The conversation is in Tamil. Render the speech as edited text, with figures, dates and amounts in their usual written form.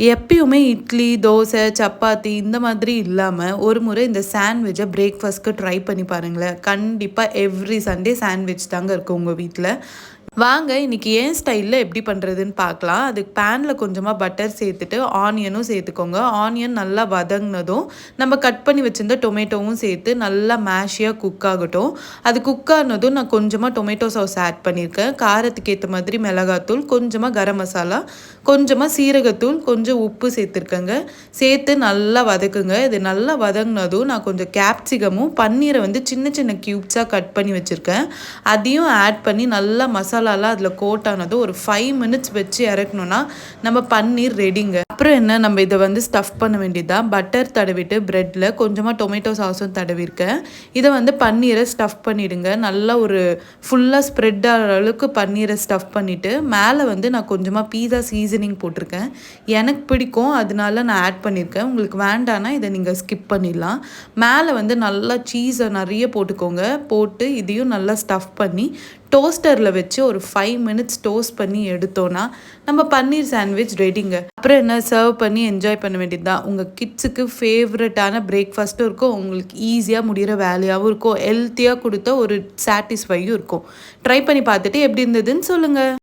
எப்பயுமே இட்லி, தோசை, சப்பாத்தி இந்த மாதிரி இல்லாம, ஒரு முறை இந்த சாண்ட்விட்ச பிரேக்ஃபாஸ்ட்க்கு ட்ரை பண்ணி பாருங்களேன். கண்டிப்பா எவ்ரி சண்டே சாண்ட்விச் தாங்க இருக்கும் உங்க வீட்ல. வாங்க இன்னைக்கு என் ஸ்டைல்ல எப்படி பண்ணுறதுன்னு பார்க்கலாம். அதுக்கு பேனில் கொஞ்சமாக பட்டர் சேர்த்துட்டு ஆனியனும் சேர்த்துக்கோங்க. ஆனியன் நல்லா வதங்கினதும் நம்ம கட் பண்ணி வச்சுருந்த டொமேட்டோவும் சேர்த்து நல்லா மேஷியாக குக் ஆகட்டும். அது குக் ஆனதும் நான் கொஞ்சமாக டொமேட்டோ சாஸ் ஆட் பண்ணியிருக்கேன். காரத்துக்கு ஏற்ற மாதிரி மிளகாத்தூள், கொஞ்சமாக கரம் மசாலா, கொஞ்சமாக சீரகத்தூள், கொஞ்சம் உப்பு சேர்த்துருக்கேங்க. சேர்த்து நல்லா வதக்குங்க. இது நல்லா வதங்கினதும் நான் கொஞ்சம் கேப்சிகமும் பன்னீரை வந்து சின்ன சின்ன க்யூப்ஸாக கட் பண்ணி வச்சுருக்கேன். அதையும் ஆட் பண்ணி நல்லா மசாலாலாம் அதில் கோட் ஆனதும் ஒரு 5 மினிட்ஸ் வச்சு இறக்கணுன்னா நம்ம பன்னீர் ரெடிங்க. அப்புறம் என்ன, நம்ம இதை வந்து ஸ்டஃப் பண்ண வேண்டியதுதான். பட்டர் தடவிட்டு ப்ரெட்டில் கொஞ்சமாக டொமேட்டோ சாஸும் தடவிருக்கேன். இதை வந்து பன்னீரை ஸ்டஃப் பண்ணிவிடுங்க. நல்லா ஒரு ஃபுல்லாக ஸ்ப்ரெட் ஆகிற அளவுக்கு பன்னீரை ஸ்டஃப் பண்ணிவிட்டு மேலே வந்து நான் கொஞ்சமாக பீஸா சீசனிங் போட்டிருக்கேன். எனக்கு பிடிக்கும், அதனால நான் ஆட் பண்ணியிருக்கேன். உங்களுக்கு வேண்டான்னா இதை நீங்கள் ஸ்கிப் பண்ணிடலாம். மேலே வந்து நல்லா சீஸை நிறைய போட்டுக்கோங்க. போட்டு இதையும் நல்லா ஸ்டஃப் பண்ணி டோஸ்டரில் வச்சு ஒரு 5 மினிட்ஸ் டோஸ்ட் பண்ணி எடுத்தோன்னா நம்ம பன்னீர் சாண்ட்விச் ரெடிங்க. அப்புறம் என்ன, சர்வ் பண்ணி என்ஜாய் பண்ண வேண்டியது தான். உங்கள் கிட்ஸுக்கு ஃபேவரட்டான பிரேக்ஃபாஸ்ட்டும் இருக்கும், உங்களுக்கு ஈஸியாக முடிகிற வேலையாகவும் இருக்கும், ஹெல்த்தியாக கொடுத்த ஒரு சாட்டிஸ்ஃபையும் இருக்கும். ட்ரை பண்ணி பார்த்துட்டு எப்படி இருந்ததுன்னு சொல்லுங்கள்.